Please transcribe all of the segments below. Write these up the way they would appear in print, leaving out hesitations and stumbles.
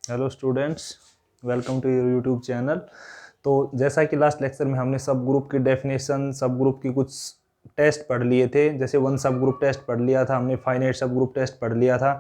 Hello students, welcome to your YouTube channel. तो जैसा कि लास्ट लेक्चर में हमने सब ग्रुप की डेफिनेशन, सब ग्रुप की कुछ टेस्ट पढ़ लिए थे। जैसे वन सब ग्रुप टेस्ट पढ़ लिया था हमने, फाइनाइट सब ग्रुप टेस्ट पढ़ लिया था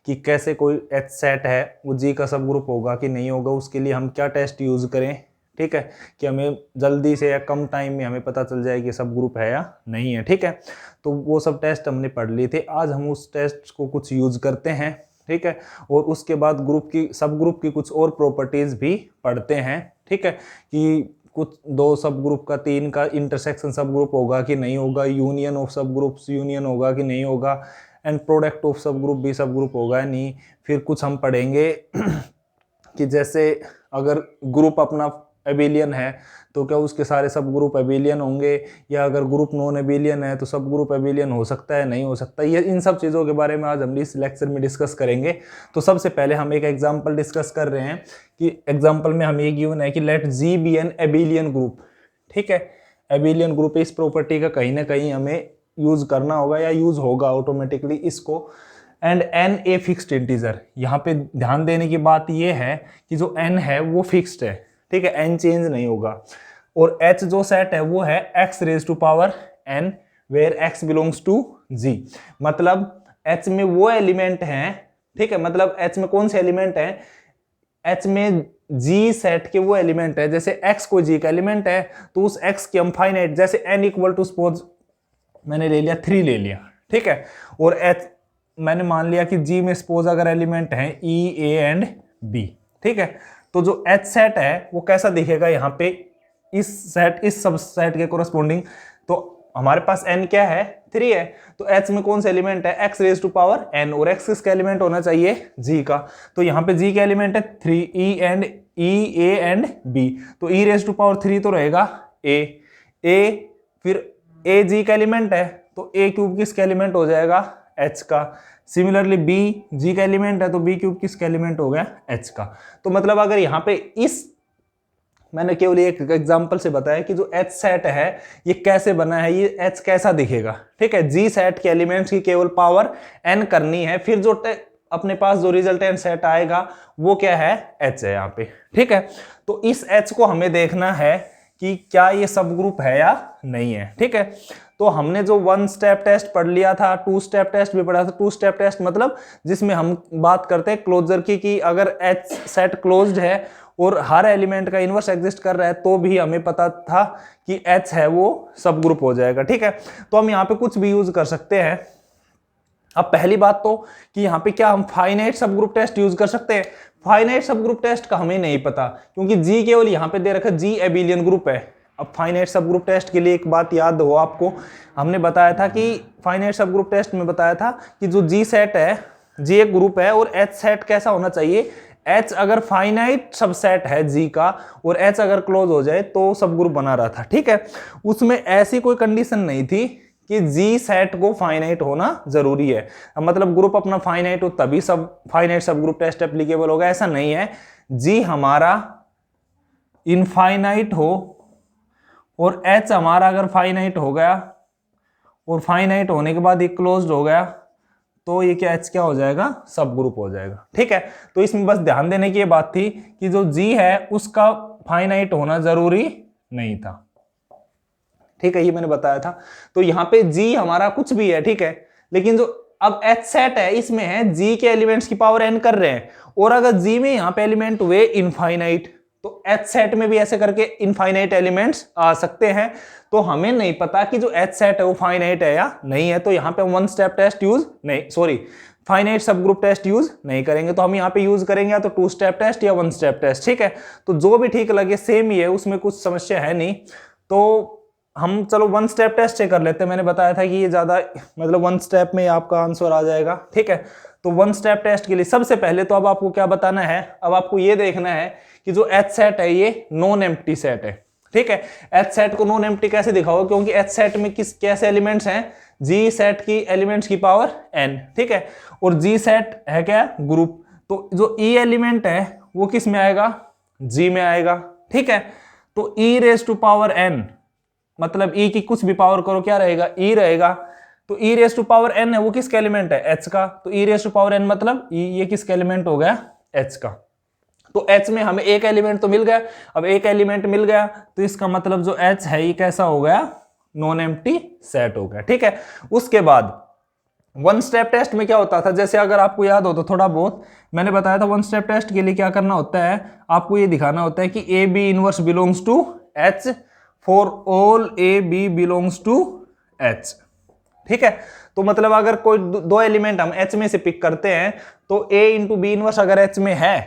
कि कैसे कोई एच सेट है वो जी का सब ग्रुप होगा कि नहीं होगा, उसके लिए हम क्या टेस्ट यूज़ करें। ठीक है, कि हमें जल्दी से या कम टाइम में हमें पता चल जाए कि सब ग्रुप है या नहीं है। ठीक है, तो वो सब टेस्ट हमने पढ़ लिए थे। आज हम उस टेस्ट को कुछ यूज़ करते हैं। ठीक है, और उसके बाद ग्रुप की, सब ग्रुप की कुछ और प्रॉपर्टीज भी पढ़ते हैं। ठीक है, कि कुछ दो सब ग्रुप का, तीन का इंटरसेक्शन सब ग्रुप होगा कि नहीं होगा, यूनियन ऑफ सब ग्रुप्स यूनियन होगा कि नहीं होगा, एंड प्रोडक्ट ऑफ सब ग्रुप भी सब ग्रुप होगा नहीं। फिर कुछ हम पढ़ेंगे कि जैसे अगर ग्रुप अपना एबिलियन है तो क्या उसके सारे सब ग्रुप एबिलियन होंगे, या अगर ग्रुप नॉन एबिलियन है तो सब ग्रुप एबिलियन हो सकता है, नहीं हो सकता। ये इन सब चीज़ों के बारे में आज हम इस लेक्चर में डिस्कस करेंगे। तो सबसे पहले हम एक एग्जांपल डिस्कस कर रहे हैं कि एग्जांपल में हम ये गिवन है कि let G be an abelian group. ठीक है, एबिलियन ग्रुप, इस प्रॉपर्टी का कहीं ना कहीं हमें यूज करना होगा या यूज होगा ऑटोमेटिकली इसको। And n a fixed integer, यहाँ पे ध्यान देने की बात ये है कि जो एन है वो फिक्स्ड है। ठीक है, एन चेंज नहीं होगा। और एच जो सेट है वो है x raise to power n, where x belongs to G. मतलब एच में वो एलिमेंट हैं, ठीक है, मतलब एच में कौन से एलिमेंट हैं, एच में जी सेट के वो एलिमेंट है। जैसे एक्स को जी का एलिमेंट है तो उस एक्स की हम फाइनाइट, जैसे एन इक्वल टू सपोज मैंने ले लिया 3 ले लिया। ठीक है, और एच मैंने मान लिया कि जी में सपोज अगर एलिमेंट है ई ए एंड बी। ठीक है, तो जो एच सेट है वो कैसा दिखेगा यहाँ पे, इस सेट, इस सब सेट के कोरस्पोंडिंग। तो हमारे पास n क्या है, 3 है। तो h में कौन सा एलिमेंट है, x raise to power n, और x किसका एलिमेंट होना चाहिए, g का। तो यहाँ पे g का एलिमेंट है 3, e a एंड b। तो e रेज टू पावर 3 तो रहेगा a, फिर a g का एलिमेंट है तो a क्यूब किसका एलिमेंट हो जाएगा, h का। सिमिलरली b g का एलिमेंट है तो b क्यूब किसका एलिमेंट हो गया, h का। तो मतलब अगर यहाँ पे इस, मैंने केवल एक एग्जांपल से बताया कि जो एच सेट है ये कैसे बना है, ये एच कैसा दिखेगा। ठीक है, जी सेट के एलिमेंट्स की केवल पावर एन करनी है, फिर जो अपने पास जो रिजल्टेंट सेट आएगा वो क्या है, एच है यहाँ पे। ठीक है, तो इस एच को हमें देखना है कि क्या ये सब ग्रुप है या नहीं है। ठीक है, तो हमने जो 1 स्टेप टेस्ट पढ़ लिया था, 2 स्टेप टेस्ट भी पढ़ा था। 2 स्टेप टेस्ट मतलब जिसमें हम बात करते हैं क्लोजर की, कि अगर एच सेट क्लोज्ड है और हर एलिमेंट का इनवर्स एग्जिस्ट कर रहा है तो भी हमें पता था कि एच है वो सब ग्रुप हो जाएगा। ठीक है, तो हम यहाँ पे कुछ भी यूज कर सकते हैं। अब पहली बात तो कि यहाँ पे क्या हम फाइनाइट सब ग्रुप टेस्ट यूज कर सकते हैं। फाइनाइट सब ग्रुप टेस्ट का हमें नहीं पता, क्योंकि जी केवल यहाँ पे दे रखा जी एबिलियन ग्रुप है। अब फाइनाइट सब ग्रुप टेस्ट के लिए एक बात याद हो आपको, हमने बताया था कि फाइनाइट सब ग्रुप टेस्ट में बताया था कि जो जी सेट है, जी एक ग्रुप है, और एच सेट कैसा होना चाहिए, एच अगर फाइनाइट सबसेट है जी का और एच अगर क्लोज हो जाए तो सब ग्रुप बना रहा था। ठीक है, उसमें ऐसी कोई कंडीशन नहीं थी कि जी सेट को फाइनाइट होना जरूरी है, मतलब ग्रुप अपना फाइनाइट हो तभी सब फाइनाइट सब ग्रुप टेस्ट एप्लीकेबल होगा, ऐसा नहीं है। जी हमारा इनफाइनाइट हो और एच हमारा अगर फाइनाइट हो गया और फाइनाइट होने के बाद ये क्लोज्ड हो गया तो ये क्या, एच क्या हो जाएगा, सब ग्रुप हो जाएगा। ठीक है, तो इसमें बस ध्यान देने की ये बात थी कि जो जी है उसका फाइनाइट होना जरूरी नहीं था। ठीक है, ये मैंने बताया था। तो यहाँ पे जी हमारा कुछ भी है, ठीक है, लेकिन जो अब एच सेट है इसमें है जी के एलिमेंट्स की पावर एन कर रहे हैं, और अगर जी में यहाँ पे एलिमेंट हुए इनफाइनाइट तो एच सेट में भी ऐसे करके इनफाइनाइट एलिमेंट्स आ सकते हैं। तो हमें नहीं पता कि जो एच सेट है वो फाइनाइट है या नहीं है, तो यहाँ पे 1 स्टेप टेस्ट यूज नहीं, सॉरी, फाइनाइट सब ग्रुप टेस्ट यूज नहीं करेंगे। तो हम यहाँ पे यूज करेंगे या तो 2 स्टेप टेस्ट या 1 स्टेप टेस्ट। ठीक है, तो जो भी ठीक लगे, सेम ही है, उसमें कुछ समस्या है नहीं। तो हम चलो 1 स्टेप टेस्ट से कर लेते हैं। मैंने बताया था कि ये ज्यादा, मतलब 1 स्टेप में आपका आंसर आ जाएगा। ठीक है, तो 1 स्टेप टेस्ट के लिए सबसे पहले तो अब आपको क्या बताना है, अब आपको ये देखना है कि जो एच सेट है ये नॉन एम्प्टी सेट है। ठीक है, एच सेट को नॉन एम्प्टी कैसे दिखाओ, क्योंकि एच सेट में किस कैसे एलिमेंट्स हैं, जी सेट की एलिमेंट्स की पावर एन। ठीक है, और जी सेट है क्या, ग्रुप, तो जो ई एलिमेंट है वो किस में आएगा, जी में आएगा। ठीक है, तो e raise to power N, मतलब ई की कुछ भी पावर करो क्या रहेगा, ई रहेगा। तो e raise to power N है वो किसका एलिमेंट है, एच का। तो e raise to power N मतलब ई, ये किसका एलिमेंट हो गया, एच का। तो H में हमें एक एलिमेंट तो मिल गया। अब एक एलिमेंट मिल गया तो इसका मतलब जो H है ये कैसा हो गया, नॉन एम्प्टी सेट हो गया। ठीक है, उसके बाद वन स्टेप टेस्ट में क्या होता था, जैसे अगर आपको याद हो तो थोड़ा बहुत मैंने बताया था, वन स्टेप टेस्ट के लिए क्या करना होता है, आपको ये दिखाना होता है कि a b inverse belongs to H for all a b belongs to H। ठीक है, तो मतलब अगर कोई दो एलिमेंट हम H में से पिक करते हैं तो A इंटू बी इनवर्स अगर H में है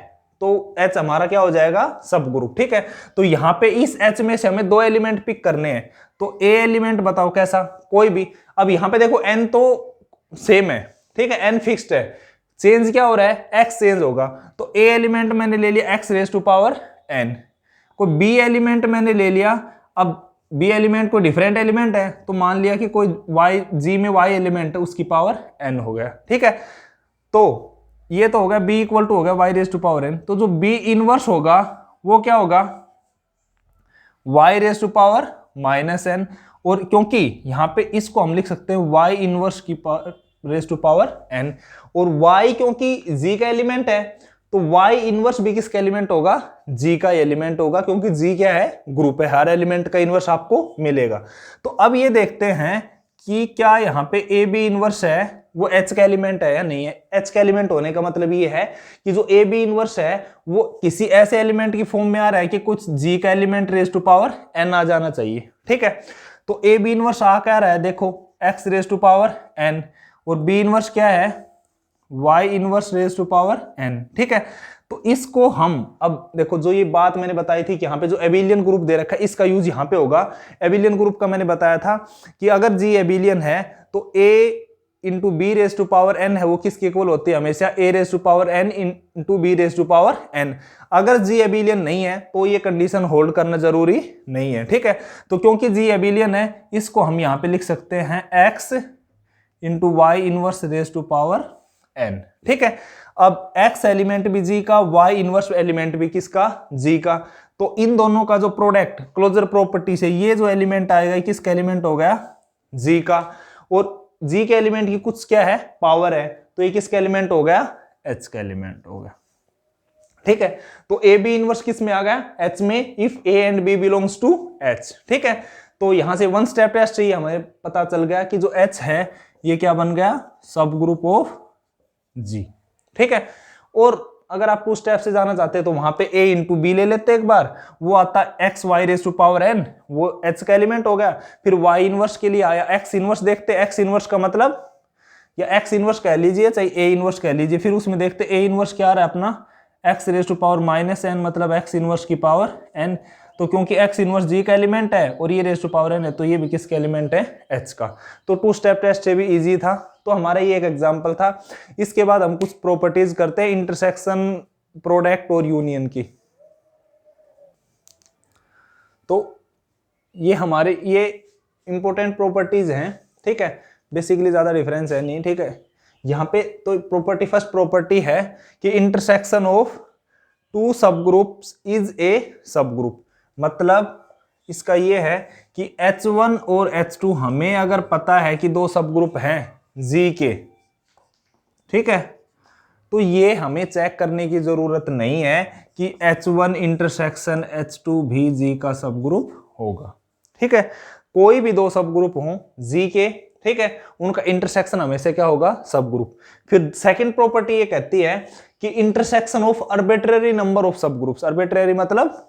तो H हमारा क्या हो जाएगा, सब ग्रुप। ठीक है, तो यहां पे इस H में से हमें दो एलिमेंट पिक करने हैं, तो A एलिमेंट बताओ कैसा, कोई भी। अब यहां पे देखो n तो सेम है, ठीक है, n फिक्स्ड है, चेंज क्या हो रहा है, x चेंज होगा। तो A एलिमेंट मैंने ले लिया x raise to power n, कोई B एलिमेंट मैंने ले लिया, अब बी एलिमेंट कोई डिफरेंट एलिमेंट है तो मान लिया कि कोई y g में y एलिमेंट है उसकी पावर n हो गया। ठीक है, तो ये तो हो गया b इक्वल टू हो गया y raise to power n, तो जो b इनवर्स होगा वो क्या होगा, y raise to power minus n, और क्योंकि यहां पे इसको हम लिख सकते हैं y इनवर्स की power raise to power n, और y क्योंकि g का एलिमेंट है तो y इनवर्स भी किसका एलिमेंट होगा, g का एलिमेंट होगा, क्योंकि g क्या है, ग्रुप है, हर एलिमेंट का इनवर्स आपको मिलेगा। तो अब ये देखते हैं कि क्या यहाँ पे ए बी इनवर्स है वो h का एलिमेंट है या नहीं है। h का एलिमेंट होने का मतलब ये है कि जो ए बी इनवर्स है वो किसी ऐसे एलिमेंट की फॉर्म में आ रहा है कि कुछ g का element raise to power n आ जाना चाहिए। ठीक है, तो ए बी इनवर्स आ क्या रहा है, देखो x raise to power n, और b इनवर्स क्या है, y inverse raise to power n। ठीक है, तो इसको हम अब देखो जो ये बात मैंने बताई थी कि यहाँ पे जो एबिलियन ग्रुप दे रखा है इसका यूज यहाँ पे होगा। एबिलियन ग्रुप का मैंने बताया था कि अगर g एबिलियन है तो a into b raise to power n है वो किसके इक्वल होती है, हमेशा a raise to power n into b raise to power n। अगर g एबिलियन नहीं है तो ये कंडीशन होल्ड करना जरूरी नहीं है। ठीक है, तो क्योंकि g एबिलियन है इसको हम यहाँ पे लिख सकते हैं x into y inverse raise to power n। ठीक है, अब x एलिमेंट भी g का, y इनवर्स एलिमेंट भी किसका, g का, तो इन दोनों का जो प्रोडक्ट क्लोजर प्रॉपर्टी से ये जो एलिमेंट आएगा किसका एलिमेंट हो गया, g का, और g के एलिमेंट की कुछ क्या है, पावर है, तो ये किसका एलिमेंट हो गया, h का एलिमेंट हो गया। ठीक है, तो a b इनवर्स किस में आ गया, h में, if a and b belongs to h। ठीक है, तो यहां से वन स्टेप टेस्ट से ही हमें पता चल गया कि जो h है ये क्या बन गया, सब ग्रुप ऑफ g। ठीक है, और अगर आप टू स्टेप से जाना चाहते हैं तो वहां पे a इंटू बी ले लेते एक बार, वो आता x y raise to power n, वो h का एलिमेंट हो गया। फिर y इनवर्स के लिए आया x इनवर्स, देखते x इनवर्स का मतलब, या x इनवर्स कह लीजिए चाहे a इनवर्स कह लीजिए, फिर उसमें देखते a इनवर्स क्या आ रहा है अपना, x raise to power minus n, मतलब x इनवर्स की पावर n। तो क्योंकि x इनवर्स g का एलिमेंट है और ये रेज टू पावर n है तो ये भी किसका एलिमेंट है, h का। तो टू स्टेप टेस्ट से भी इजी था, तो हमारा ये एक एग्जांपल था। इसके बाद हम कुछ प्रॉपर्टीज करते हैं इंटरसेक्शन, प्रोडक्ट और यूनियन की। तो ये हमारे ये इंपॉर्टेंट प्रॉपर्टीज हैं। ठीक है, बेसिकली ज्यादा डिफरेंस है नहीं। ठीक है, यहाँ पे तो प्रॉपर्टी, फर्स्ट प्रॉपर्टी है कि इंटरसेक्शन ऑफ टू सब ग्रुप्स इज ए सब ग्रुप। मतलब इसका ये है कि H1 और H2 हमें अगर पता है कि दो सब ग्रुप हैं G के, ठीक है, तो ये हमें चेक करने की जरूरत नहीं है कि H1 इंटरसेक्शन H2 भी G का सब ग्रुप होगा। ठीक है, कोई भी दो सब ग्रुप हो G के, ठीक है, उनका इंटरसेक्शन हमेशा क्या होगा, सब ग्रुप। फिर सेकंड प्रॉपर्टी ये कहती है कि intersection of arbitrary number of सब ग्रुप्स। आर्बिट्रेरी मतलब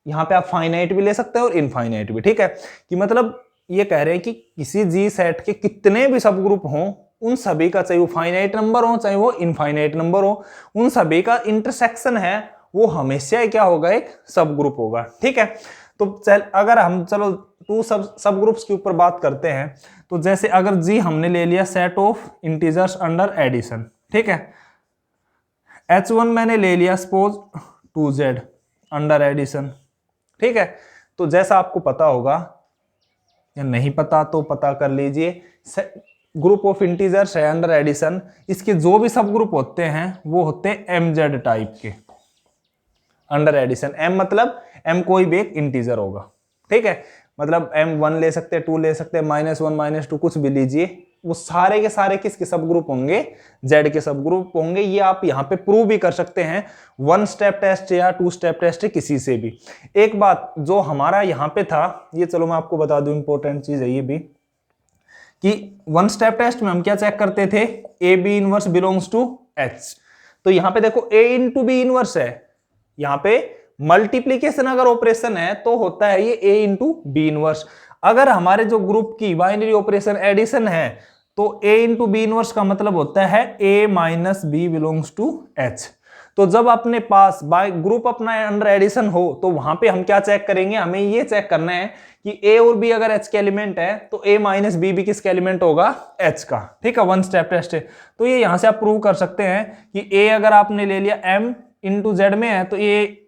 यहां पे आप फाइनाइट भी ले सकते हैं और इनफाइनाइट भी। ठीक है, कि मतलब ये कह रहे हैं कि किसी जी सेट के कितने भी सब ग्रुप हों, उन सभी का, चाहे वो फाइनाइट नंबर हो चाहे वो इनफाइनाइट नंबर हो, उन सभी का इंटरसेक्शन है वो हमेशा क्या होगा, एक सब ग्रुप होगा। ठीक है, तो अगर हम चलो टू सब ग्रुप्स के ऊपर बात करते हैं, तो जैसे अगर जी हमने ले लिया set of integers under addition. ठीक है, H1 मैंने ले लिया सपोज 2Z अंडर एडिशन। ठीक है, तो जैसा आपको पता होगा या नहीं पता तो पता कर लीजिए, ग्रुप ऑफ इंटीजर्स है अंडर एडिशन, इसके जो भी सब ग्रुप होते हैं वो होते हैं MZ टाइप के अंडर एडिशन। M मतलब M कोई भी एक इंटीजर होगा। ठीक है, मतलब M1 ले सकते हैं, 2 ले सकते हैं, -1 -2 कुछ भी लीजिए, वो सारे के सारे किसके सब ग्रुप होंगे, जेड के सब ग्रुप होंगे। ये आप यहाँ पे प्रूव भी कर सकते हैं 1 स्टेप टेस्ट या 2 स्टेप टेस्ट किसी से भी। एक बात जो हमारा यहाँ पे था, ये चलो मैं आपको बता दूं, इंपॉर्टेंट चीज है ये भी, कि 1 स्टेप टेस्ट में हम क्या चेक करते थे, a b inverse belongs to H. तो यहाँ पे देखो ए इंटू बी इनवर्स है, यहाँ पे मल्टीप्लीकेशन अगर ऑपरेशन है तो होता है ये ए इंटू बी इनवर्स। अगर हमारे जो ग्रुप की बाइनरी ऑपरेशन एडिशन है तो ए इंटू बी इनवर्स का मतलब होता है a minus b belongs to H. तो जब अपने पास बाय ग्रुप अपना अंडर एडिशन हो तो वहां पे हम क्या चेक करेंगे, हमें ये चेक करना है कि ए और बी अगर एच के एलिमेंट है तो ए माइनस बी भी किसका एलिमेंट होगा, एच का। ठीक है, 1 स्टेप टेस्ट है। तो ये यहां से आप प्रूव कर सकते हैं कि ए अगर आपने ले लिया एम इंटू जेड में है तो ए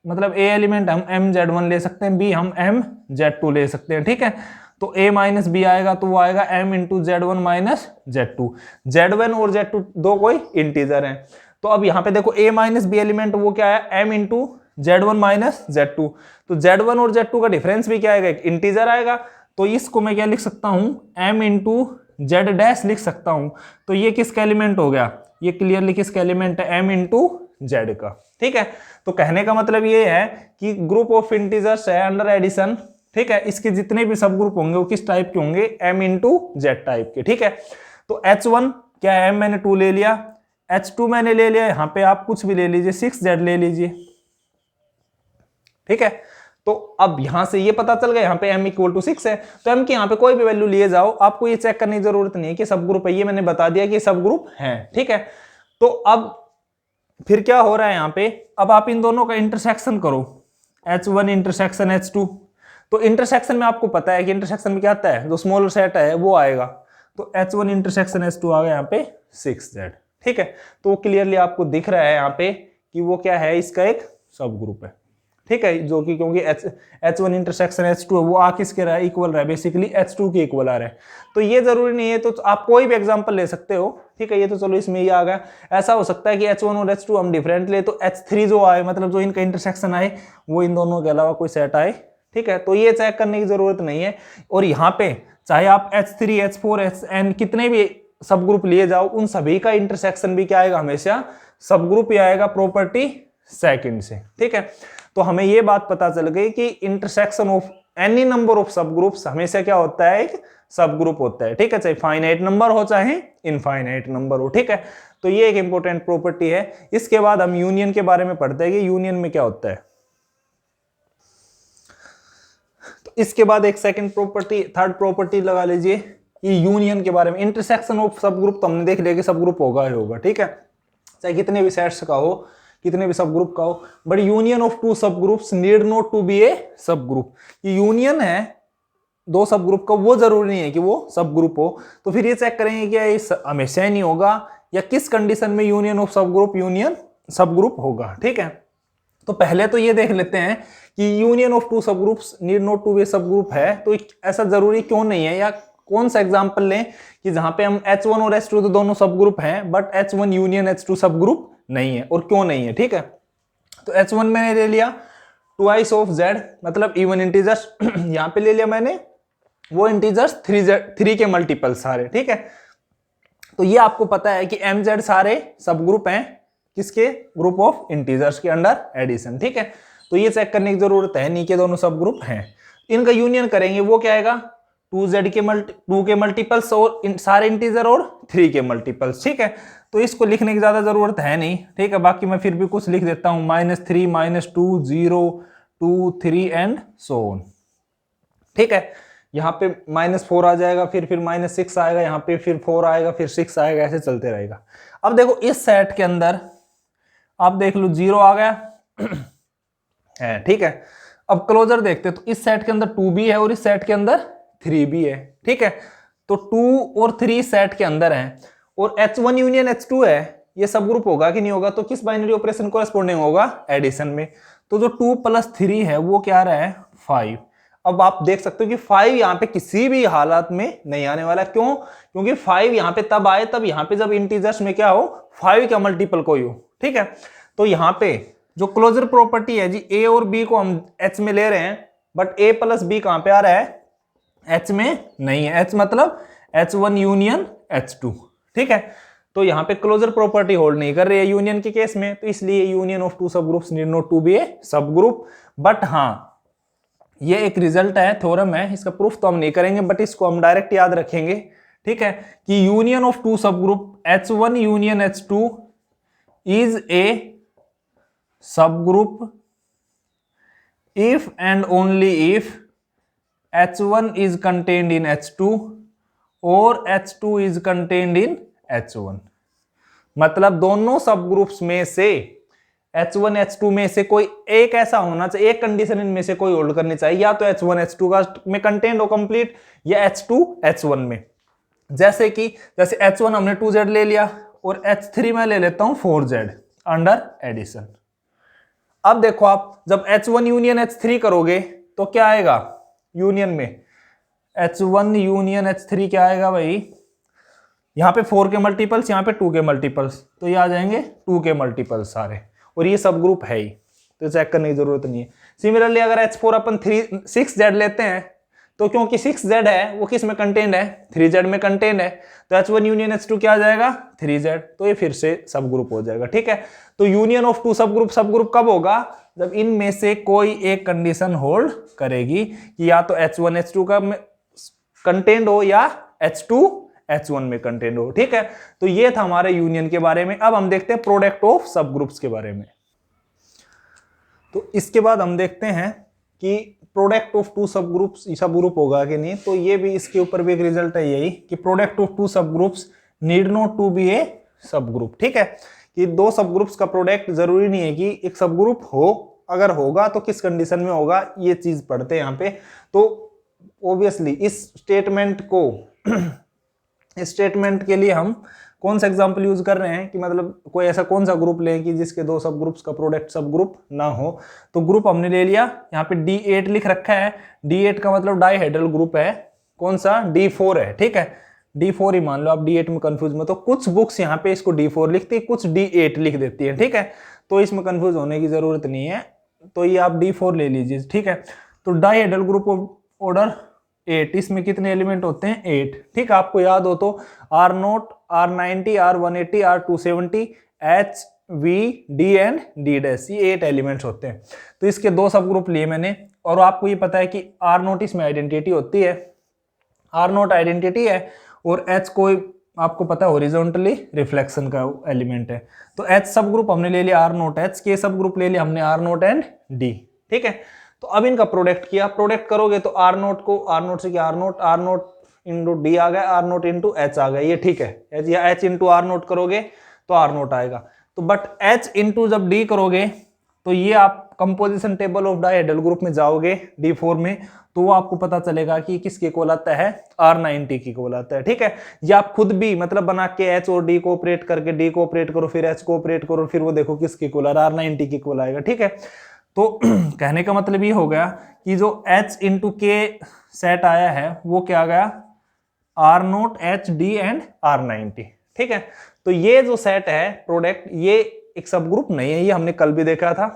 मतलब ए एलिमेंट हम एम जेड वन ले सकते हैं, बी हम एम जेड टू ले सकते हैं। ठीक है, तो a माइनस बी आएगा तो वो आएगा m into z one minus z two. Z one और जेड टू दो कोई इंटीजर हैं। तो अब यहाँ पे देखो a माइनस बी एलिमेंट वो क्या है, m into z one minus z two. तो जेड वन और जेड टू का डिफरेंस भी क्या आएगा, एक इंटीजर आएगा। तो इसको मैं क्या लिख सकता हूँ, m इंटू जेड डैश लिख सकता हूँ। तो ये किसका एलिमेंट हो गया, ये क्लियरली किसका एलिमेंट है, m इंटू जेड का। ठीक है, तो कहने का मतलब ये है कि ग्रुप ऑफ इंटीजर्स है अंडर एडिशन। ठीक है, इसके जितने भी सब ग्रुप होंगे वो किस टाइप के होंगे, m इंटू जेड टाइप के। ठीक है, तो h1 क्या है, m मैंने 2 ले लिया, h2 मैंने ले लिया, यहाँ पे आप कुछ भी ले लीजिए, 6z ले लीजिए। ठीक है, तो अब यहां से ये पता चल गया यहाँ पे m इक्वल टू 6 है, तो m की यहाँ पे कोई भी वैल्यू लिए जाओ, आपको ये चेक करने की जरूरत नहीं है कि सब ग्रुप है, ये मैंने बता दिया कि सब ग्रुप है। ठीक है, तो अब फिर क्या हो रहा है यहाँ पे, अब आप इन दोनों का इंटरसेक्शन करो, h1 इंटरसेक्शन h2। तो इंटरसेक्शन में आपको पता है कि इंटरसेक्शन में क्या आता है, जो स्मॉलर सेट है वो आएगा। तो h1 इंटरसेक्शन h2 आ गया यहाँ पे 6z। ठीक है, तो वो क्लियरली आपको दिख रहा है यहाँ पे कि वो क्या है, इसका एक सब ग्रुप है। ठीक है, जो कि क्योंकि h1 इंटरसेक्शन h2 है वो आ किसके रहा है, इक्वल रहा है, बेसिकली h2 के इक्वल आ रहा है। तो ये जरूरी नहीं है, तो आप कोई भी एग्जांपल ले सकते हो। ठीक है, ये तो चलो इसमें ये आ गया। ऐसा हो सकता है कि h1 और h2 हम डिफरेंट ले तो h3 जो आए, मतलब जो इनका इंटरसेक्शन आए वो इन दोनों के अलावा कोई सेट आए। ठीक है, तो ये चेक करने की जरूरत नहीं है। और यहाँ पे चाहे आप h3 h4 hn कितने भी सब ग्रुप लिए जाओ, उन सभी का इंटरसेक्शन भी क्या आएगा, हमेशा सब ग्रुप ही आएगा, प्रॉपर्टी सेकंड से। ठीक है, तो हमें ये बात पता चल गई कि intersection of any number of सब ग्रुप्स हमेशा क्या होता है, एक सब ग्रुप होता है। ठीक है, चाहे फाइनाइट नंबर हो चाहे इनफाइनाइट नंबर हो। ठीक है, तो ये एक इंपॉर्टेंट प्रॉपर्टी है। इसके बाद हम यूनियन के बारे में पढ़ते हैं कि यूनियन में क्या होता है। तो इसके बाद एक सेकंड प्रॉपर्टी, थर्ड प्रॉपर्टी लगा लीजिए कि यूनियन के बारे में। इंटरसेक्शन ऑफ सब ग्रुप तो हमने देख लिया कि सब ग्रुप होगा ही होगा। ठीक है, चाहे कितने भी सेट्स का हो, कितने भी सब ग्रुप का हो, but union of two subgroups need not to be a subgroup. ये यूनियन है दो सब ग्रुप का, वो जरूरी नहीं है कि वो सब ग्रुप हो। तो फिर ये चेक करेंगे कि ये हमेशा ही नहीं होगा या किस कंडीशन में यूनियन ऑफ सब ग्रुप यूनियन सब ग्रुप होगा। ठीक है, तो पहले तो ये देख लेते हैं कि union of two subgroups need not to be subgroup है, तो ऐसा जरूरी क्यों नहीं है, या कौन सा एग्जांपल लें कि जहां पे हम h1 और h2 तो दोनों सब ग्रुप हैं, बट h1 यूनियन h2 सब ग्रुप नहीं है, और क्यों नहीं है। ठीक है, तो h1 मैंने ले लिया ट्वाइस ऑफ z, मतलब इवन इंटीजर्स। यहां पे ले लिया मैंने वो इंटीजर्स 3 के मल्टीपल सारे। ठीक है, तो ये आपको पता है कि mz सारे सब ग्रुप हैं किसके, ग्रुप ऑफ इंटीजर्स के अंडर एडिशन। ठीक है, तो ये चेक करने की जरूरत है नहीं कि दोनों सब ग्रुप हैं। इनका यूनियन करेंगे, वो क्या आएगा, 2 के मल्टीपल्स और सारे इंटीजर और 3 के मल्टीपल्स। ठीक है, तो इसको लिखने की ज्यादा जरूरत है नहीं। ठीक है, बाकी मैं फिर भी कुछ लिख देता हूं, -3 -2 0 2 3 एंड सो ऑन। ठीक है, यहाँ पे -4 आ जाएगा, फिर -6 आएगा, यहाँ पे फिर 4 आएगा, फिर 6 आएगा, ऐसे चलते रहेगा। अब देखो इस सेट के अंदर आप देख लो 0 आ गया है। ठीक है, अब क्लोजर देखते हैं, तो इस सेट के अंदर 2 भी है और इस सेट के अंदर 3 भी है। ठीक है, तो 2 और 3 सेट के अंदर है, और h1 यूनियन h2 है, ये सब ग्रुप होगा कि नहीं होगा, तो किस बाइनरी ऑपरेशन कोरेस्पोंडिंग होगा, एडिशन में। तो जो 2 + 3 है वो क्या रहा है, 5। अब आप देख सकते हो कि 5 यहाँ पे किसी भी हालत में नहीं आने वाला। क्यों, क्योंकि 5 यहाँ पे तब आए तब यहाँ पे जब इंटीजर्स में क्या हो, 5 का मल्टीपल कोई हो। ठीक है, तो यहाँ पे जो क्लोजर प्रॉपर्टी है जी, a और b को हम h में ले रहे हैं, बट a + b कहां पे आ रहा है, h में नहीं है। h मतलब H1 यूनियन H2, ठीक है। तो यहाँ पे क्लोजर प्रॉपर्टी होल्ड नहीं कर रही है यूनियन के केस में, तो इसलिए union of two subgroups need not to be a subgroup. But हाँ, ये एक रिजल्ट है, थ्योरम है, इसका प्रूफ तो हम नहीं करेंगे, बट इसको हम डायरेक्ट याद रखेंगे, ठीक है, कि यूनियन ऑफ टू सब group H1 union H2 is a सब group if and only if H1 is contained in H2 or H2 is contained in H1। मतलब दोनों सब ग्रुप्स में से H1 H2 में से कोई एक ऐसा होना चाहिए, एक कंडीशन इनमें से कोई होल्ड करनी चाहिए, या तो H1 H2 का में कंटेंट हो कंप्लीट, या H2 H1 में। जैसे H1 हमने 2Z ले लिया और H3 में ले लेता हूं 4Z अंडर एडिशन। अब देखो आप जब H1 यूनियन H3 करोगे तो क्या आएगा यूनियन में, H1 यूनियन H3 क्या आएगा भाई, यहाँ पे 4 के मल्टीपल्स, यहाँ पे 2 के मल्टीपल्स, तो ये आ जाएंगे 2 के मल्टीपल्स सारे, और ये सब ग्रुप है ही, तो चेक करने की जरूरत नहीं है। सिमिलरली अगर H4 अपन 6Z लेते हैं, तो क्योंकि 6Z है वो किस में कंटेंट है, 3Z में कंटेंट है, तो H1 यूनियन H2 क्या आ जाएगा 3Z, तो ये फिर से सब ग्रुप हो जाएगा, ठीक है। तो यूनियन ऑफ टू सब ग्रुप कब होगा, जब इनमें से कोई एक कंडीशन होल्ड करेगी कि या तो H1 H2 का कंटेंट हो या H2 H1 में कंटेंट हो, ठीक है। तो ये था हमारे यूनियन के बारे में। अब हम देखते हैं प्रोडक्ट ऑफ सब ग्रुप्स के बारे में। तो इसके बाद हम देखते हैं कि प्रोडक्ट ऑफ टू सब ग्रुप होगा कि नहीं, तो ये भी इसके ऊपर भी एक रिजल्ट है यही कि product of two subgroups need not to be a subgroup, ठीक है, कि दो सब ग्रुप्स का प्रोडक्ट जरूरी नहीं है कि एक सब ग्रुप हो, अगर होगा तो किस कंडीशन में होगा, ये चीज पढ़ते हैं यहाँ पे। तो ऑब्वियसली इस स्टेटमेंट के लिए हम कौन सा एग्जांपल यूज कर रहे हैं कि मतलब कोई ऐसा कौन सा ग्रुप लें कि जिसके दो सब ग्रुप्स का प्रोडक्ट सब ग्रुप ना हो। तो ग्रुप हमने ले लिया, यहाँ पे D8 लिख रखा है, D8 का मतलब डाइहेड्रल ग्रुप है, कौन सा D4 है, ठीक है, D4 ही मान लो आप, D8 में कंफ्यूज मत हो। कुछ बुक्स यहाँ पे इसको D4 लिखती है, कुछ D8 लिख देती है, ठीक है, तो इसमें कंफ्यूज होने की जरूरत नहीं है, तो ये आप D4 ले लीजिए, ठीक है। तो डाइहेड्रल ग्रुप ऑफ ऑर्डर 8, इसमें कितने एलिमेंट होते हैं 8, ठीक है, आपको याद हो तो R0, R90, R180, R270, H, V, D and D dash, ये 8 एलिमेंट्स होते हैं। तो इसके दो सब ग्रुप लिए मैंने, और आपको ये पता है कि R0 इसमें आइडेंटिटी होती है, R0 आइडेंटिटी है, और H कोई आपको पता है हॉरिजॉन्टली रिफ्लेक्शन का एलिमेंट है। तो H सब ग्रुप हमने ले लिया R0 H, के सब ग्रुप ले लिया हमने R0 एंड D, ठीक है। तो अब इनका प्रोडक्ट किया, प्रोडक्ट करोगे तो R0 से क्या R0 इंटू D आ गया, R0 इंटू H आ गया, ये ठीक है, H या H इंटू R0 करोगे तो R0 आएगा। तो बट H इंटू जब D करोगे तो ये आप composition table of dihedral group में जाओगे D4 में, तो वो आपको पता चलेगा कि किसके इक्वल आता है, R90 की इक्वल आता है, ठीक है। या आप खुद भी मतलब बना के H और D को ऑपरेट करके, D को ऑपरेट करो, फिर H को ऑपरेट करो, फिर वो देखो किसके इक्वल R90 की इक्वल आएगा, ठीक है। तो कहने का मतलब ये हो गया कि जो H इंटू के सेट आया है वो क्या आ गया, R0 H D and R90, ठीक है। तो ये जो सेट है प्रोडक्ट, ये एक सब ग्रुप नहीं है, ये हमने कल भी देखा था,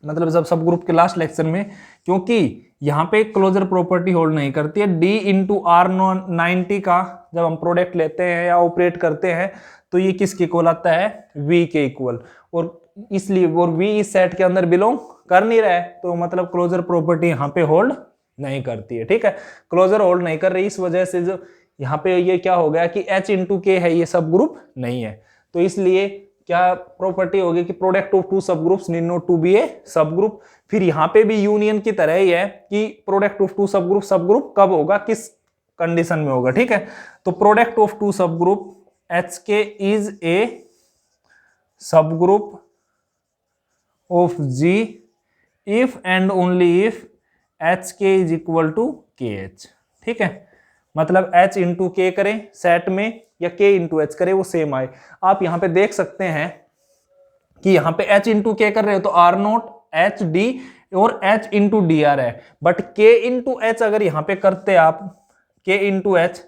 मतलब जब सब ग्रुप के लास्ट लेक्चर में, क्योंकि यहाँ पे क्लोजर प्रॉपर्टी होल्ड नहीं करती है। D इंटू R90 का जब हम प्रोडक्ट लेते हैं या ऑपरेट करते हैं तो ये किसके इक्वल आता है, V के इक्वल, और इसलिए और V इस सेट के अंदर बिलोंग कर नहीं रहा है, तो मतलब क्लोजर प्रॉपर्टी यहाँ पे होल्ड नहीं करती है, ठीक है, क्लोजर होल्ड नहीं कर रही, इस वजह से जो यहाँ पे ये क्या हो गया कि H इंटू के है, ये सब ग्रुप नहीं है, तो इसलिए क्या प्रॉपर्टी होगी कि product of two subgroups need not to be a subgroup. फिर यहाँ पे भी यूनियन की तरह ही है कि प्रोडक्ट ऑफ टू सब ग्रुप कब होगा, किस कंडीशन में होगा, ठीक है। तो प्रोडक्ट ऑफ टू सब ग्रुप HK इज ए सब group of G if and only if HK is equal to KH, ठीक है, मतलब H इंटू के करें सेट में या K इंटू H करें वो सेम आए। आप यहाँ पे देख सकते हैं कि यहाँ पे H इंटू के कर रहे हो तो R0 H D और H इंटू D आ रहा है, बट K इंटू H अगर यहाँ पे करते आप K इंटू H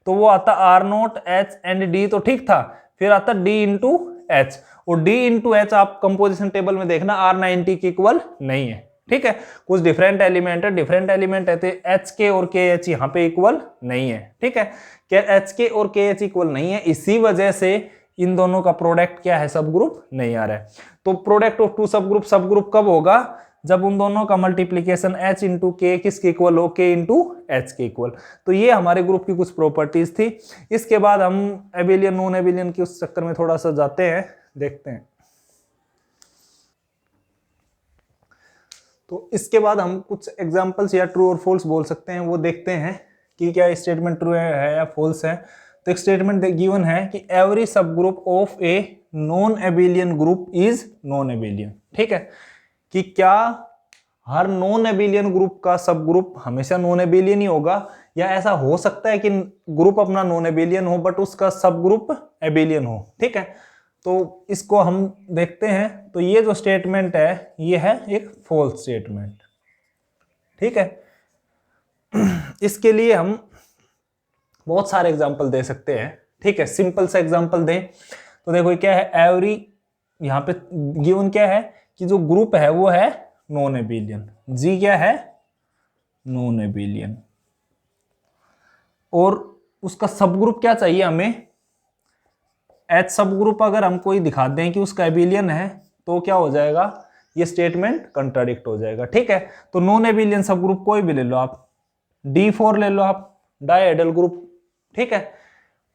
तो वो आता R0 H एंड D, तो ठीक था, फिर आता D इंटू H, और D इंटू H आप कंपोजिशन टेबल में देखना R90 की इक्वल नहीं है, ठीक है, कुछ डिफरेंट एलिमेंट है, डिफरेंट एलिमेंट है तो एच के और के एच यहाँ पे इक्वल नहीं है। ठीक है, क्या एच के और के एच इक्वल नहीं है, इसी वजह से इन दोनों का प्रोडक्ट क्या है, सब ग्रुप नहीं आ रहा है। तो प्रोडक्ट ऑफ टू सब ग्रुप कब होगा, जब उन दोनों का मल्टीप्लीकेशन h इंटू के किसके इक्वल हो, k इंटू एच के इक्वल। तो ये हमारे ग्रुप की कुछ प्रॉपर्टीज थी। इसके बाद हम एबिलियन नॉन एबिलियन के उस चक्कर में थोड़ा सा जाते हैं, देखते हैं। तो इसके बाद हम कुछ एग्जांपल्स या ट्रू और फॉल्स बोल सकते हैं, वो देखते हैं कि क्या स्टेटमेंट ट्रू है या फॉल्स है। तो एक स्टेटमेंट गिवन है कि एवरी सब group of a non abelian group is non एबिलियन। ठीक है, कि क्या हर नॉन एबिलियन ग्रुप का सब ग्रुप हमेशा नॉन एबिलियन ही होगा, या ऐसा हो सकता है कि ग्रुप अपना नॉन एबिलियन हो बट उसका सब ग्रुप एबिलियन हो। ठीक है, तो इसको हम देखते हैं। तो ये जो स्टेटमेंट है ये है एक फॉल्स स्टेटमेंट। ठीक है, इसके लिए हम बहुत सारे एग्जांपल दे सकते हैं। ठीक है, सिंपल सा एग्जांपल दें तो देखो क्या है, एवरी यहाँ पे गिवन क्या है कि जो ग्रुप है वो है नॉन एबिलियन, जी क्या है, नॉन एबिलियन, और उसका सब ग्रुप क्या चाहिए हमें, एच सब ग्रुप। अगर हम कोई दिखा दें कि उसका एबिलियन है तो क्या हो जाएगा, ये स्टेटमेंट कंट्राडिक्ट हो जाएगा। ठीक है, तो नॉन एबिलियन सब ग्रुप कोई भी ले लो आप, D4 ले लो आप, डायहेड्रल ग्रुप। ठीक है,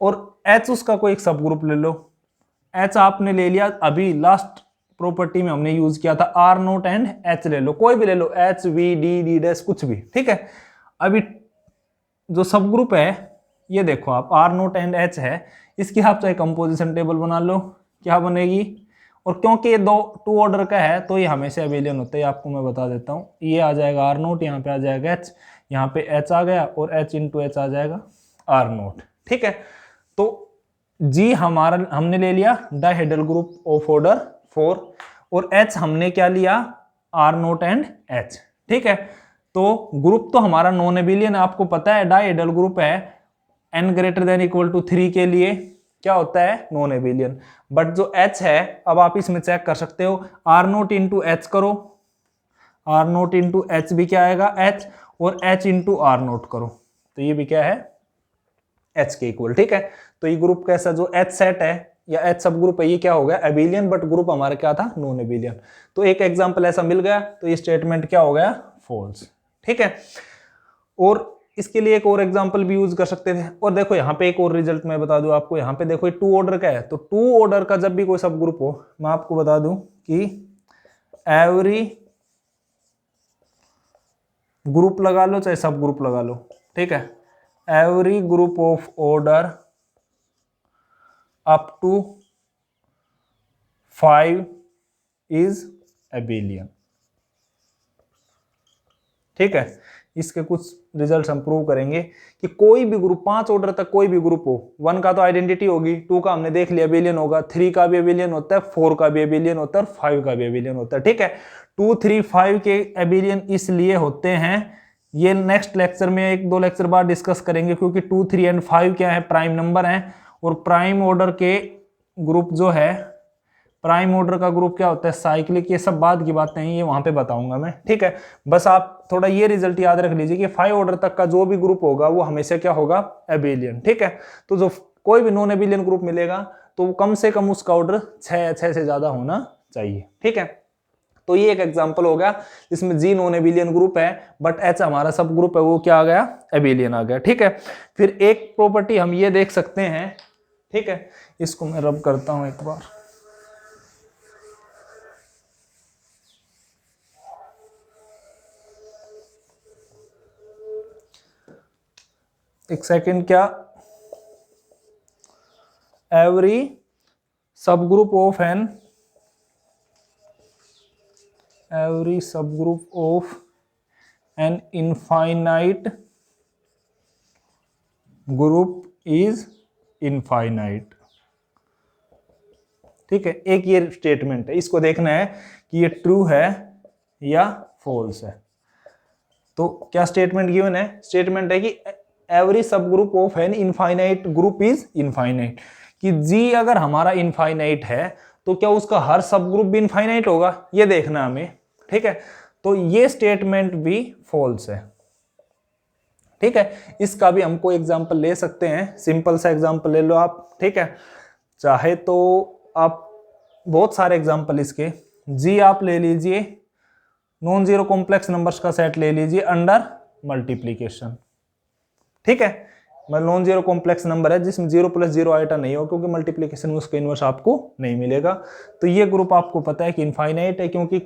और एच उसका कोई एक सब ग्रुप ले लो, एच आपने ले लिया, अभी लास्ट प्रॉपर्टी में हमने यूज किया था आर नोट एंड एच ले लो, कोई भी ले लो, H V D D dash कुछ भी। ठीक है, अभी जो सब ग्रुप है ये देखो आप आर नोट एंड एच है, इसकी आप चाहे कंपोजिशन टेबल बना लो, क्या बनेगी, और क्योंकि ये टू ऑर्डर का है तो ये हमेशा एबिलियन होता है, आपको मैं बता देता हूँ। ये आ जाएगा आर नोट, यहाँ पे आ जाएगा एच, यहाँ पे एच आ गया और एच इंटू एच आ जाएगा आर नोट। ठीक है, तो जी हमने ले लिया डायहेड्रल ग्रुप ऑफ ऑर्डर 4, और एच हमने क्या लिया, आर नोट एंड एच। ठीक है, तो ग्रुप तो हमारा नॉन एबिलियन, आपको पता है डायहेड्रल ग्रुप है n greater than equal to 3 के लिए क्या होता है, नॉन एबिलियन। बट जो h है, अब आप इसमें चेक कर सकते हो, आर नोट इंटू एच करो, आर नोट इंटू एच भी क्या आएगा h, और h इंटू आर नोट करो तो ये भी क्या है, h के इक्वल। ठीक है, तो ये ग्रुप कैसा, जो h सेट है या h सब ग्रुप है, ये क्या हो गया, एबिलियन, बट ग्रुप हमारा क्या था, नॉन एबिलियन। तो एक एग्जांपल ऐसा मिल गया, तो ये स्टेटमेंट क्या हो गया, फॉल्स। ठीक है, और इसके लिए एक और एग्जांपल भी यूज कर सकते थे। और देखो यहाँ पे एक और रिजल्ट मैं बता दूं आपको, यहाँ पे देखो ये टू ऑर्डर का है, तो टू ऑर्डर का जब भी कोई सब ग्रुप हो, मैं आपको बता दूं कि एवरी ग्रुप लगा लो चाहे सब ग्रुप लगा लो। ठीक है, every group of order up to 5 is abelian. ठीक है, इसके कुछ रिजल्ट्स हम प्रूव करेंगे कि कोई भी ग्रुप 5 ऑर्डर तक कोई भी ग्रुप हो, 1 का तो आइडेंटिटी होगी, 2 का हमने देख लिया एबिलियन होगा, 3 का भी एबिलियन होता है, 4 का भी एबिलियन होता है, और 5 का भी एबिलियन होता है। ठीक है, 2, 3, 5 के एबिलियन इसलिए होते हैं, ये नेक्स्ट लेक्चर में 1-2 लेक्चर बाद डिस्कस करेंगे, क्योंकि 2, 3 एंड 5 क्या है, प्राइम नंबर है, और प्राइम ऑर्डर के ग्रुप जो है, प्राइम ऑर्डर का ग्रुप क्या होता है, साइक्लिक। ये सब बाद की बातें हैं, ये वहां पे बताऊंगा मैं। ठीक है, बस आप थोड़ा ये रिजल्ट याद रख लीजिए कि 5 ऑर्डर तक का जो भी ग्रुप होगा वो हमेशा क्या होगा, एबिलियन। ठीक है, तो जो कोई भी नॉन एबिलियन ग्रुप मिलेगा तो कम से कम उसका ऑर्डर 6 से ज्यादा होना चाहिए। ठीक है, तो ये एक एग्जांपल हो गया जिसमें जी नॉन एबिलियन ग्रुप है बट एच हमारा सब ग्रुप है, वो क्या आ गया, एबिलियन आ गया। ठीक है, फिर एक प्रॉपर्टी हम ये देख सकते हैं। ठीक है, इसको मैं रब करता हूं एक बार, एक सेकंड, क्या एवरी सब group of an infinite group is infinite. ठीक है, एक ये स्टेटमेंट है, इसको देखना है कि ये ट्रू है या फॉल्स है। तो क्या स्टेटमेंट गिवन है, स्टेटमेंट है कि एवरी सब group of an infinite group is infinite, कि जी अगर हमारा इनफाइनाइट है तो क्या उसका हर सब ग्रुप भी इनफाइनाइट होगा, ये देखना हमें। ठीक है, तो ये स्टेटमेंट भी फॉल्स है। ठीक है, इसका भी हमको एग्जांपल ले सकते हैं, सिंपल सा एग्जांपल ले लो आप। ठीक है, चाहे तो आप बहुत सारे एग्जांपल इसके, जी आप ले लीजिए, नॉन जीरो कॉम्प्लेक्स नंबर्स का सेट ले लीजिए अंडर मल्टीप्लीकेशन। ठीक है, मतलब नॉन जीरो कॉम्प्लेक्स नंबर है जिसमें 0 + 0 आइटा नहीं हो, क्योंकि मल्टीप्लीकेशन में उसका इनवर्स आपको नहीं मिलेगा। तो ये ग्रुप आपको पता है कि इनफाइनाइट है, क्योंकि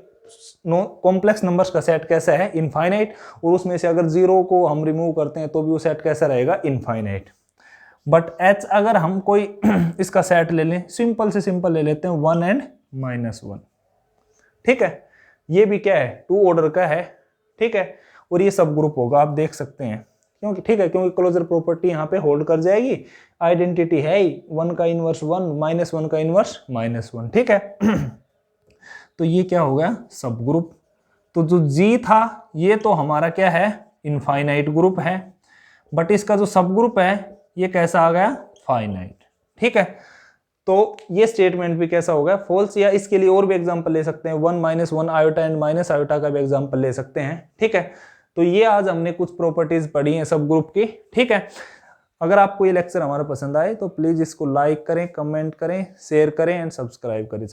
कॉम्प्लेक्स नंबर्स का सेट कैसा है, इनफाइनाइट, और उसमें से अगर 0 को हम रिमूव करते हैं तो भी वो सेट कैसा रहेगा, इनफाइनाइट। बट एच अगर हम कोई इसका सेट ले लें, सिंपल से सिंपल ले लेते हैं 1 and -1। ठीक है, ये भी क्या है, 2 ऑर्डर का है। ठीक है, और ये सब ग्रुप होगा, आप देख सकते हैं, क्योंकि ठीक है, क्योंकि क्लोजर प्रॉपर्टी यहाँ पे होल्ड कर जाएगी, आइडेंटिटी है ही 1 का इनवर्स 1, -1 का इनवर्स -1। ठीक है, तो ये क्या हो गया, सब ग्रुप। तो जो जी था ये तो हमारा क्या है, इनफाइनाइट ग्रुप है, बट इसका जो सब ग्रुप है ये कैसा आ गया, फाइनाइट। ठीक है, तो ये स्टेटमेंट भी कैसा होगा, फॉल्स। या इसके लिए और भी एग्जांपल ले सकते हैं, 1 -1 आयोटा एंड माइनस आयोटा का भी एग्जांपल ले सकते हैं। ठीक है, तो ये आज हमने कुछ प्रॉपर्टीज पढ़ी हैं सब ग्रुप की। ठीक है, अगर आपको ये लेक्चर हमारा पसंद आए तो प्लीज इसको लाइक करें, कमेंट करें, शेयर करें एंड सब्सक्राइब करें।